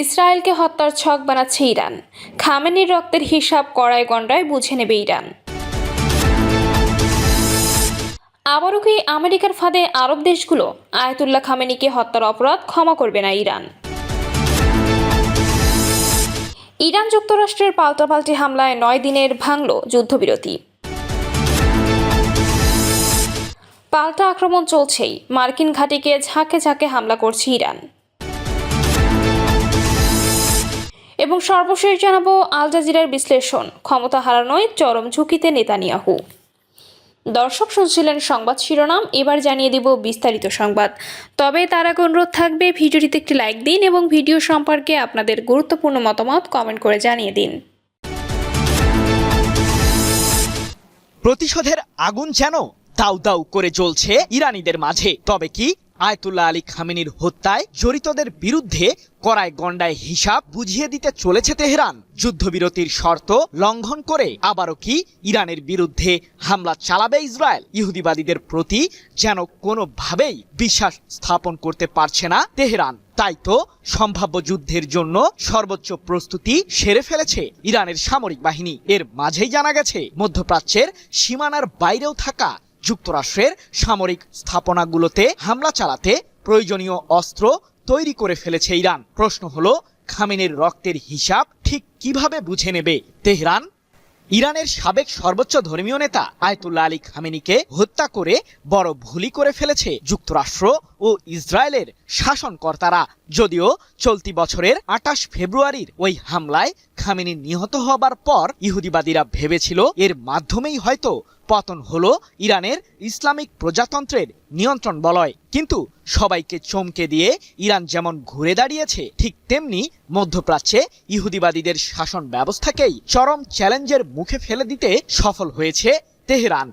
ইসরায়েলকে হত্যার ছক বানাচ্ছে ইরান। খামেনির রক্তের হিসাব কড়ায় গণ্ডায় বুঝে নেবে ইরান। আবারও কি আমেরিকার ফাঁদে আরব দেশগুলো? আয়াতুল্লাহ খামেনিকে হত্যার অপরাধ ক্ষমা করবে না ইরান। ইরান যুক্তরাষ্ট্রের পাল্টাপাল্টি হামলায় 9 দিনের ভাঙল যুদ্ধবিরতি। পাল্টা আক্রমণ চলছেই, মার্কিন ঘাঁটিকে ঝাঁকে ঝাঁকে হামলা করছে ইরান। এবং সর্বশেষ জানাবো আল জাজিরার বিশ্লেষণ, ক্ষমতা হারানোয় চরম ঝুঁকিতে নেতানিয়াহু। দর্শক শুনছিলেন সংবাদ শিরোনাম, এবার জানিয়ে দিব বিস্তারিত সংবাদ। তবে তার আগে অনুরোধ থাকবে ভিডিওটিতে একটি লাইক দিন এবং ভিডিও সম্পর্কে আপনাদের গুরুত্বপূর্ণ মতামত কমেন্ট করে জানিয়ে দিন। প্রতিশোধের আগুন যেন দাউ দাউ করে জ্বলছে ইরানিদের মাঝে। তবে কি আয়াতুল্লাহ আলী খামেনির হত্যায় জড়িতদের বিরুদ্ধে কড়ায় গণ্ডায় হিসাব বুঝিয়ে দিতে চলেছে তেহরান? যুদ্ধবিরতির শর্ত লঙ্ঘন করে আবারও কি ইরানের বিরুদ্ধে হামলা চালাবে ইসরায়েল? ইহুদিবাদীদের প্রতি যেন কোনোভাবেই বিশ্বাস স্থাপন করতে পারছে না তেহরান। তাই তো সম্ভাব্য যুদ্ধের জন্য সর্বোচ্চ প্রস্তুতি সেরে ফেলেছে ইরানের সামরিক বাহিনী। এর মাঝেই জানা গেছে মধ্যপ্রাচ্যের সীমানার বাইরেও থাকা যুক্তরাষ্ট্রের সামরিক স্থাপনাগুলোতে হামলা চালাতে প্রয়োজনীয় অস্ত্র তৈরি করে ফেলেছে ইরান। প্রশ্ন হলো, খামেনির রক্তের হিসাব ঠিক কিভাবে বুঝে নেবে তেহরান? ইরানের সাবেক সর্বোচ্চ ধর্মীয় নেতা আয়াতুল্লাহ আলী খামেনিকে হত্যা করে বড় ভুলই করে ফেলেছে যুক্তরাষ্ট্র ও ইসরায়েলের শাসনকর্তারা। যদিও চলতি বছরের 28 ফেব্রুয়ারির ওই হামলায় খামেনি নিহত হবার পর ইহুদিবাদীরা ভেবেছিল এর মাধ্যমেই হয়তো পতন হলো ইরানের ইসলামিক প্রজাতন্ত্রের নিয়ন্ত্রণ বলয়। কিন্তু সবাইকে চমকে দিয়ে ইরান যেমন ঘুরে দাঁড়িয়েছে, ঠিক তেমনি মধ্যপ্রাচ্যে ইহুদিবাদীদের শাসন ব্যবস্থাকেই চরম চ্যালেঞ্জের মুখে ফেলে দিতে সফল হয়েছে তেহরান।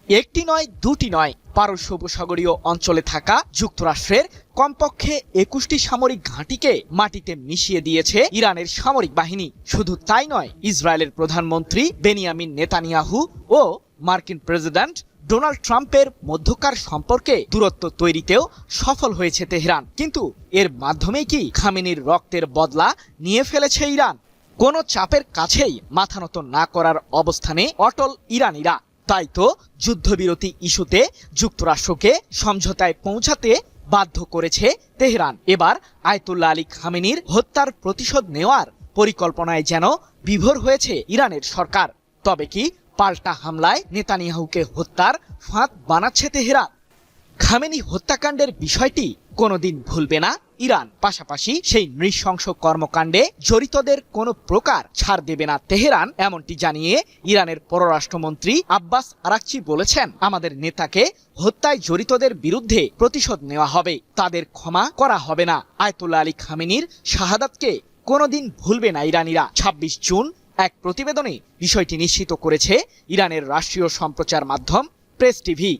একটি নয়, দুটি নয়, পারস্য উপসাগরীয় অঞ্চলে থাকা যুক্তরাষ্ট্রের কমপক্ষে 21টি সামরিক ঘাঁটিকে মাটিতে মিশিয়ে দিয়েছে ইরানের সামরিক বাহিনী। শুধু তাই নয়, ইসরায়েলের প্রধানমন্ত্রী বেনিয়ামিন নেতানিয়াহু ও মার্কিন প্রেসিডেন্ট ডোনাল্ড ট্রাম্পের মধ্যকার সম্পর্কে দূরত্ব তৈরিতেও সফল হয়েছে তেহরান। কিন্তু এর মাধ্যমে কি খামেনির রক্তের বদলা নিয়ে ফেলেছে ইরান? কোনো চাপের কাছেই মাথা নত না করার অবস্থানে অটল ইরানিরা। তাই তো যুদ্ধবিরতি ইস্যুতে যুক্তরাষ্ট্রকে সমঝোতায় পৌঁছাতে বাধ্য করেছে তেহরান। এবার আয়াতুল্লাহ আলী খামেনির হত্যার প্রতিশোধ নেওয়ার পরিকল্পনায় যেন বিভোর হয়েছে ইরানের সরকার। তবে কি পাল্টা হামলায় নেতানিয়াহুকে হত্যার ফাঁদ বানাচ্ছে তেহরান? খামেনি হত্যাকাণ্ডের বিষয়টি কোনোদিন ভুলবে না ইরান। পাশাপাশি সেই নৃশংস কর্মকাণ্ডে জড়িতদের কোনো প্রকার ছাড় দেবে না তেহরান, এমনটি জানিয়ে ইরানের পররাষ্ট্রমন্ত্রী আব্বাস আরাকচি বলেছেন, আমাদের নেতাকে হত্যায় জড়িতদের বিরুদ্ধে প্রতিশোধ নেওয়া হবে, তাদের ক্ষমা করা হবে না। আয়াতুল্লাহ আলী খামেনির শাহাদাতকে কোনোদিন ভুলবে না ইরানিরা। 26 জুন এক প্রতিবেদনে বিষয়টি নিশ্চিত করেছে ইরানের রাষ্ট্রীয় সম্প্রচার মাধ্যম প্রেস টিভি।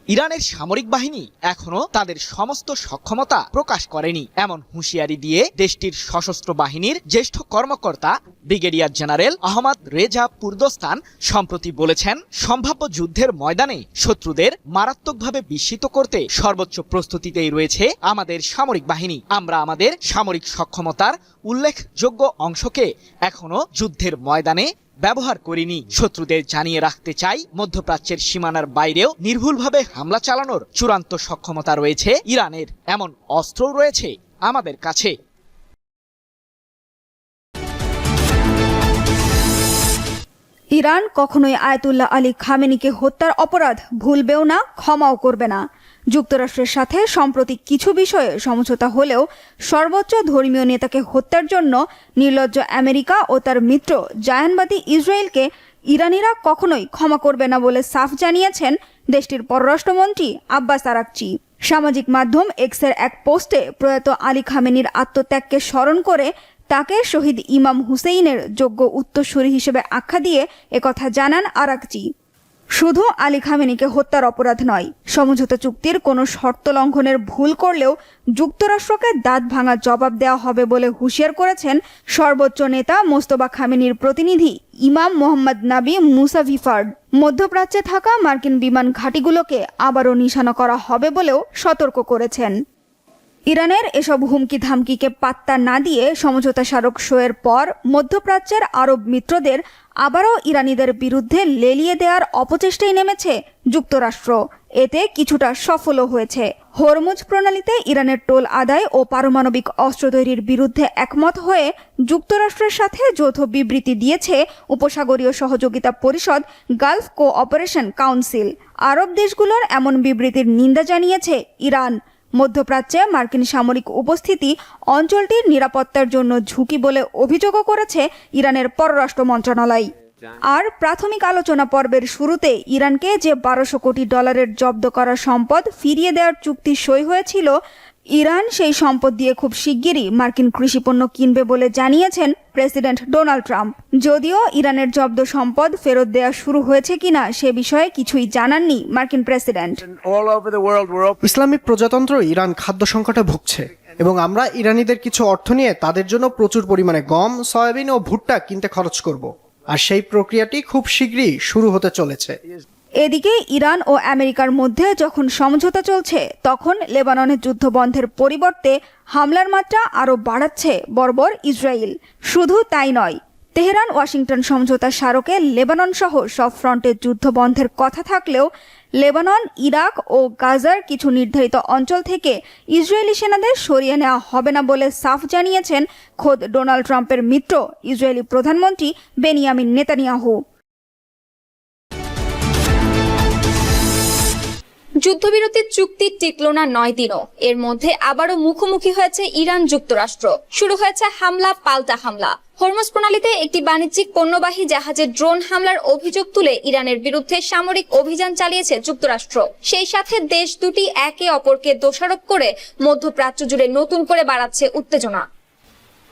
ইরানের সামরিক বাহিনী এখনো তাদের সমস্ত সক্ষমতা প্রকাশ করেনি, এমন হুঁশিয়ারি দিয়ে দেশটির সশস্ত্র বাহিনীর জ্যেষ্ঠ কর্মকর্তা ব্রিগেডিয়ার জেনারেল আহমদ রেজা পুরদোস্তান সম্প্রতি বলেছেন, সম্ভাব্য যুদ্ধের ময়দানে শত্রুদের মারাত্মকভাবে বিস্মিত করতে সর্বোচ্চ প্রস্তুতিতেই রয়েছে আমাদের সামরিক বাহিনী। আমরা আমাদের সামরিক সক্ষমতার উল্লেখযোগ্য অংশকে এখনো যুদ্ধের ময়দানে ব্যবহার করিনি। শত্রুদের জানিয়ে রাখতে চাই, মধ্যপ্রাচ্যের সীমানার বাইরেও নির্ভুলভাবে হামলা চালানোর চূড়ান্ত সক্ষমতা রয়েছে ইরানের, এমন অস্ত্রও রয়েছে আমাদের কাছে। ইরান কখনোই আয়াতুল্লাহ আলী খামেনিকে হত্যার অপরাধ ভুলবেও না, ক্ষমাও করবে না। যুক্তরাষ্ট্রের সাথে সম্প্রতি কিছু বিষয়ে সমঝোতা হলেও সর্বোচ্চ ধর্মীয় নেতাকে হত্যার জন্য নির্লজ্জ আমেরিকা ও তার মিত্র জায়ানবাদী ইসরায়েলকে ইরানিরা কখনোই ক্ষমা করবে না বলে সাফ জানিয়েছেন দেশটির পররাষ্ট্রমন্ত্রী আব্বাস আরাকচি। সামাজিক মাধ্যম এক্সের এক পোস্টে প্রয়াত আলী খামেনির আত্মত্যাগকে স্মরণ করে তাকে শহীদ ইমাম হুসেইনের যোগ্য উত্তরসূরি হিসেবে আখ্যা দিয়ে একথা জানান আরাকচি। শুধু আলী খামেনিকে হত্যার অপরাধ নয়, সমঝোতা চুক্তির কোনো শর্ত লঙ্ঘনের ভুল করলেও যুক্তরাষ্ট্রকে দাঁত ভাঙা জবাব দেওয়া হবে বলে হুঁশিয়ার করেছেন সর্বোচ্চ নেতা মোস্তফা খামেনির প্রতিনিধি ইমাম মোহাম্মদ নাবি মুসাভিফার্ড। মধ্যপ্রাচ্যে থাকা মার্কিন বিমান ঘাঁটিগুলোকে আবারও নিশানা করা হবে বলেও সতর্ক করেছেন। ইরানের এসব হুমকি ধামকিকে পাত্তা না দিয়ে সমঝোতা স্মারক সইয়ের পর মধ্যপ্রাচ্যের আরব মিত্রদের আবারও ইরানিদের বিরুদ্ধে লেলিয়ে দেওয়ার অপচেষ্টায় নেমেছে যুক্তরাষ্ট্র। এতে কিছুটা সফলও হয়েছে। হরমুজ প্রণালীতে ইরানের টোল আদায় ও পারমাণবিক অস্ত্র তৈরির বিরুদ্ধে একমত হয়ে যুক্তরাষ্ট্রের সাথে যৌথ বিবৃতি দিয়েছে উপসাগরীয় সহযোগিতা পরিষদ গালফ কোঅপারেশন কাউন্সিল। আরব দেশগুলোর এমন বিবৃতির নিন্দা জানিয়েছে ইরান। মধ্যপ্রাচ্যে মার্কিন সামরিক উপস্থিতি অঞ্চলটির নিরাপত্তার জন্য ঝুঁকি বলে অভিযোগও করেছে ইরানের পররাষ্ট্র মন্ত্রণালয়। আর প্রাথমিক আলোচনা পর্বের শুরুতে ইরানকে যে 1200 কোটি ডলারের জব্দ করা সম্পদ ফিরিয়ে দেওয়ার চুক্তি সই হয়েছিল, ইরান সেই সম্পদ দিয়ে খুব শিগগিরই মার্কিন কৃষিপণ্য কিনবে বলে জানিয়েছেন প্রেসিডেন্ট ডোনাল্ড ট্রাম্প। যদিও ইরানের জব্দ সম্পদ ফেরত দেওয়া শুরু হয়েছে কিনা সে বিষয়ে কিছুই জানাননি মার্কিন প্রেসিডেন্ট। ইসলামিক প্রজাতন্ত্র ইরান খাদ্য সংকটে ভুগছে এবং আমরা ইরানিদের কিছু অর্থ নিয়ে তাদের জন্য প্রচুর পরিমাণে গম, সয়াবিন ও ভুট্টা কিনতে খরচ করব, আর সেই প্রক্রিয়াটি খুব শীঘ্রই শুরু হতে চলেছে। এদিকে ইরান ও আমেরিকার মধ্যে যখন সমঝোতা চলছে, তখন লেবাননের যুদ্ধবন্ধের পরিবর্তে হামলার মাত্রা আরও বাড়াচ্ছে বর্বর ইসরায়েল। শুধু তাই নয়, তেহরান ওয়াশিংটন সমঝোতা স্মারকে লেবানন সহ সব ফ্রন্টে যুদ্ধবন্ধের কথা থাকলেও লেবানন, ইরাক ও গাজার কিছু নির্ধারিত অঞ্চল থেকে ইসরায়েলি সেনাদের সরিয়ে নেওয়া হবে না বলে সাফ জানিয়েছেন খোদ ডোনাল্ড ট্রাম্পের মিত্র ইসরায়েলি প্রধানমন্ত্রী বেনিয়ামিন নেতানিয়াহু। যুদ্ধবিরতির চুক্তি টিকলো না 9 দিনও। এর মধ্যে আবারও মুখোমুখি হয়েছে ইরান যুক্তরাষ্ট্র। শুরু হয়েছে হামলা পাল্টা হামলা। হরমুজ প্রণালীতে একটি বাণিজ্যিক পণ্যবাহী জাহাজে ড্রোন হামলার অভিযোগ তুলে ইরানের বিরুদ্ধে সামরিক অভিযান চালিয়েছে যুক্তরাষ্ট্র। সেই সাথে দেশ দুটি একে অপরকে দোষারোপ করে মধ্যপ্রাচ্য জুড়ে নতুন করে বাড়াচ্ছে উত্তেজনা।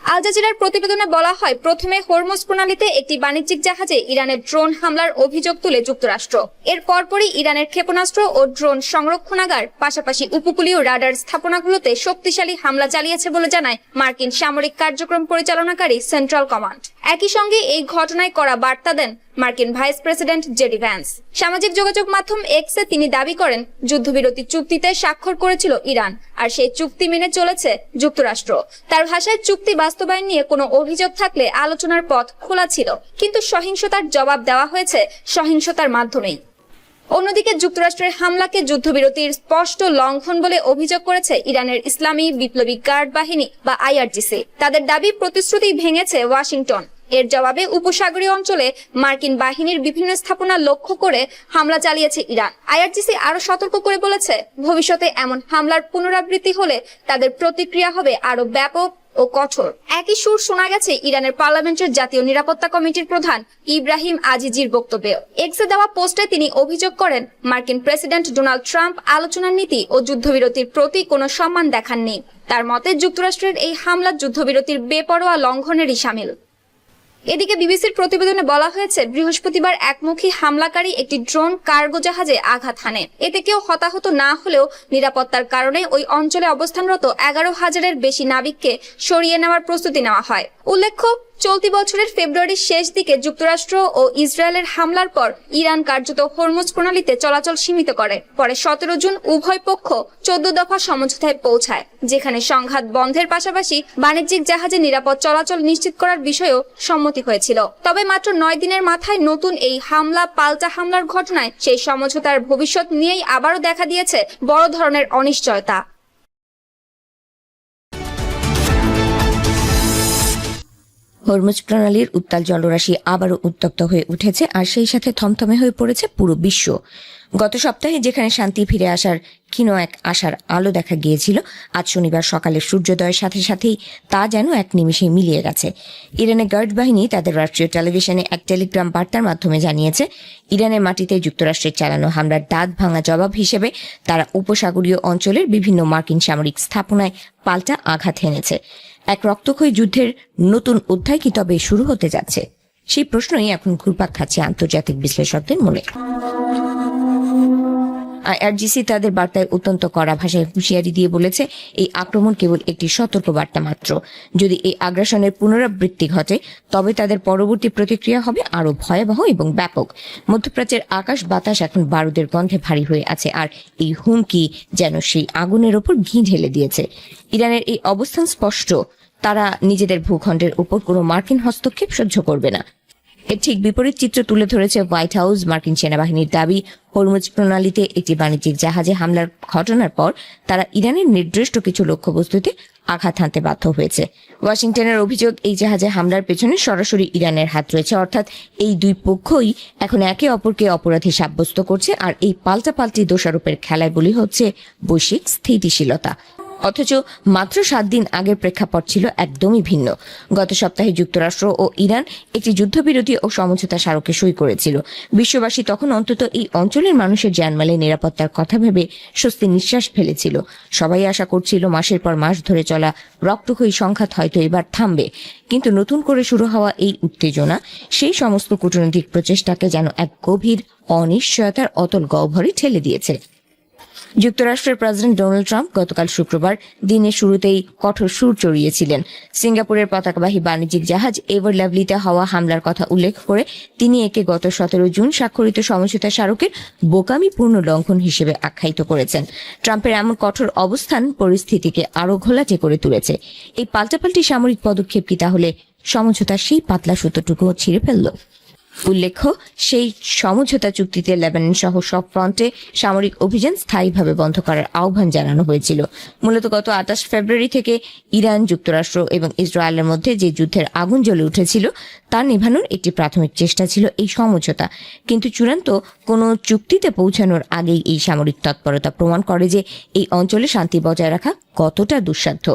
আল জাজিরার প্রতিবেদনে বলা হয়, প্রথমে হরমুজ প্রণালীতে একটি বাণিজ্যিক জাহাজে ইরানের ড্রোন হামলার অভিযোগ তুলে যুক্তরাষ্ট্র। এর পরপরই ইরানের ক্ষেপণাস্ত্র ও ড্রোন সংরক্ষণাগার, পাশাপাশি উপকূলীয় রাডার স্থাপনাগুলোতে শক্তিশালী হামলা চালিয়েছে বলে জানায় মার্কিন সামরিক কার্যক্রম পরিচালনাকারী সেন্ট্রাল কমান্ড। একই সঙ্গে এই ঘটনায় কড়া বার্তা দেন মার্কিন ভাইস প্রেসিডেন্ট জেডি ভ্যান্স। সামাজিক যোগাযোগ মাধ্যম এক্সে তিনি দাবি করেন, যুদ্ধবিরতি চুক্তিতে স্বাক্ষর করেছিল ইরান, আর সেই চুক্তি মেনে চলেছে যুক্তরাষ্ট্র। তার ভাষায়, চুক্তি বাস্তবায়ন নিয়ে কোনো অভিযোগ থাকলে আলোচনার পথ খোলা ছিল, কিন্তু সহিংসতার জবাব দেওয়া হয়েছে সহিংসতার মাধ্যমেই। অন্যদিকে যুক্তরাষ্ট্রের হামলাকে যুদ্ধবিরতির স্পষ্ট লঙ্ঘন বলে অভিযোগ করেছে ইরানের ইসলামী বিপ্লবী গার্ড বাহিনী বা আইআরজিসি। তাদের দাবি, প্রতিশ্রুতি ভেঙেছে ওয়াশিংটন। এর জবাবে উপসাগরীয় অঞ্চলে মার্কিন বাহিনীর বিভিন্ন স্থাপনা লক্ষ্য করে হামলা চালিয়েছে ইরান। আইআরজিসি আরো সতর্ক করে বলেছে, ভবিষ্যতে এমন হামলার পুনরাবৃত্তি হলে তাদের প্রতিক্রিয়া হবে আরো ব্যাপক ও কঠোর। একই সুর শোনা গেছে ইরানের পার্লামেন্টের জাতীয় নিরাপত্তা কমিটির প্রধান ইব্রাহিম আজিজির বক্তব্যে। এক্সে দেওয়া পোস্টে তিনি অভিযোগ করেন, মার্কিন প্রেসিডেন্ট ডোনাল্ড ট্রাম্প আলোচনার নীতি ও যুদ্ধবিরতির প্রতি কোনো সম্মান দেখাননি। তার মতে, যুক্তরাষ্ট্রের এই হামলা যুদ্ধবিরতির বেপরোয়া লঙ্ঘনেরই শামিল। এদিকে বিবিসির প্রতিবেদনে বলা হয়েছে, বৃহস্পতিবার একমুখী হামলাকারী একটি ড্রোন কার্গো জাহাজে আঘাত হানে। এতে কেউ হতাহত না হলেও নিরাপত্তার কারণে ওই অঞ্চলে অবস্থানরত 11,000-এর বেশি নাবিককে সরিয়ে নেওয়ার প্রস্তুতি নেওয়া হয়। উল্লেখ্য, চলতি বছরের ফেব্রুয়ারির শেষ দিকে যুক্তরাষ্ট্র ও ইসরায়েলের হামলার পর ইরান কার্যত হরমুজ প্রণালীতে চলাচল সীমিত করে। পরে 17 জুন উভয় পক্ষ 14 দফা সমঝোতায় পৌঁছায়, যেখানে সংঘাত বন্ধের পাশাপাশি বাণিজ্যিক জাহাজে নিরাপদ চলাচল নিশ্চিত করার বিষয়েও সম্মতি হয়েছিল। তবে মাত্র 9 দিনের মাথায় নতুন এই হামলা পাল্টা হামলার ঘটনায় সেই সমঝোতার ভবিষ্যৎ নিয়েই আবারও দেখা দিয়েছে বড় ধরনের অনিশ্চয়তা। হরমুজ প্রণালীর উত্তাল জলরাশি আবারও উত্তপ্ত হয়ে উঠেছে, আর সেই সাথে থমথমে হয়ে পড়েছে পুরো বিশ্ব। গত সপ্তাহে যেখানে শান্তি ফিরে আসার ক্ষীণ এক আশার আলো দেখা গিয়েছিল, আজ শনিবার সকালে সূর্যোদয়ের সাথে সাথেই তা যেন এক নিমিষে মিলিয়ে গেছে। ইরানের গার্ড বাহিনী তাদের রাষ্ট্রীয় টেলিভিশনে এক টেলিগ্রাম বার্তার মাধ্যমে জানিয়েছে, ইরানের মাটিতে যুক্তরাষ্ট্রের চালানো হামলার দাঁত ভাঙা জবাব হিসেবে তারা উপসাগরীয় অঞ্চলের বিভিন্ন মার্কিন সামরিক স্থাপনায় পাল্টা আঘাত হেনেছে। এক রক্তক্ষয়ী যুদ্ধের নতুন অধ্যায় কি তবে শুরু হতে যাচ্ছে? সেই প্রশ্নই এখন ঘুরপাক খাচ্ছে আন্তর্জাতিক বিশ্লেষকদের মনে। IRGC তাদের বার্তায় অত্যন্ত কড়া ভাষায় হুঁশিয়ারি দিয়ে বলেছে, এই আক্রমণ কেবল একটি সতর্ক বার্তা মাত্র। যদি এই আগ্রাসনের পুনরাবৃত্তি ঘটে তবে তাদের পরবর্তী প্রতিক্রিয়া হবে আরো ভয়াবহ এবং ব্যাপক। মধ্যপ্রাচ্যের আকাশ বাতাস এখন বারুদের গন্ধে ভারী হয়ে আছে, আর এই হুমকি যেন সেই আগুনের ওপর ঘি ঢেলে দিয়েছে। ইরানের এই অবস্থান স্পষ্ট, তারা নিজেদের ভূখণ্ডের উপর কোনো মার্কিন হস্তক্ষেপ সহ্য করবে না। এর ঠিক বিপরীত চিত্র তুলে ধরেছে হোয়াইট হাউস। মার্কিন সেনাবাহিনীর দাবি, হরমুজ প্রণালীতে একটি বাণিজ্যিক জাহাজে হামলার ঘটনার পর তারা ইরানের নির্দিষ্ট কিছু লক্ষ্যবস্তুতে আঘাত হানতে বাধ্য হয়েছে। ওয়াশিংটনের অভিযোগ, এই জাহাজে হামলার পেছনে সরাসরি ইরানের হাত রয়েছে, অর্থাৎ এই দুই পক্ষই এখন একে অপরকে অপরাধী সাব্যস্ত করছে, আর এই পাল্টাপাল্টি দোষারোপের খেলায় বলি হচ্ছে বৈশ্বিক স্থিতিশীলতা। অথচ মাত্র 7 দিন আগের প্রেক্ষাপট ছিল একদমই ভিন্ন। গত সপ্তাহে যুক্তরাষ্ট্র ও ইরান একটি যুদ্ধবিরতি ও সমঝোতা স্মারকে সই করেছিল। বিশ্ববাসী তখন অন্তত এই অঞ্চলের মানুষের জানমালের নিরাপত্তার কথা ভেবে স্বস্তি নিঃশ্বাস ফেলেছিল। সবাই আশা করছিল মাসের পর মাস ধরে চলা রক্তক্ষয়ী সংঘাত হয়তো এবার থামবে। কিন্তু নতুন করে শুরু হওয়া এই উত্তেজনা সেই সমস্ত কূটনৈতিক প্রচেষ্টাকে যেন এক গভীর অনিশ্চয়তার অতল গহ্বরে ঠেলে দিয়েছে। যুক্তরাষ্ট্রের প্রেসিডেন্ট ডোনাল্ড ট্রাম্প গতকাল শুক্রবার দিনের শুরুতেই কঠোর সুর চড়িয়েছিলেন। সিঙ্গাপুরের পতাকাবাহী বাণিজ্যিক জাহাজ এভার লাভলিতে হওয়া হামলার কথা উল্লেখ করে তিনি একে গত 17 জুন স্বাক্ষরিত সমঝোতা স্মারকের বোকামিপূর্ণ লঙ্ঘন হিসেবে আখ্যায়িত করেছেন। ট্রাম্পের এমন কঠোর অবস্থান পরিস্থিতিকে আরও ঘোলাটে করে তুলেছে। এই পাল্টাপাল্টি সামরিক পদক্ষেপ কি তাহলে সমঝোতার সেই পাতলা সুতোটুকুও ছিঁড়ে ফেলল? উল্লেখ্য, সেই সমঝোতা চুক্তিতে লেবানন সহ সব ফ্রন্টে সামরিক অভিযান স্থায়ীভাবে বন্ধ করার আহ্বান জানানো হয়েছিল। মূলত গত 28 ফেব্রুয়ারি থেকে ইরান, যুক্তরাষ্ট্র এবং ইসরায়েলের মধ্যে যে যুদ্ধের আগুন জ্বলে উঠেছিল তা নেভানোর একটি প্রাথমিক চেষ্টা ছিল এই সমঝোতা। কিন্তু চূড়ান্ত কোনো চুক্তিতে পৌঁছানোর আগেই এই সামরিক তৎপরতা প্রমাণ করে যে এই অঞ্চলে শান্তি বজায় রাখা কতটা দুঃসাধ্য।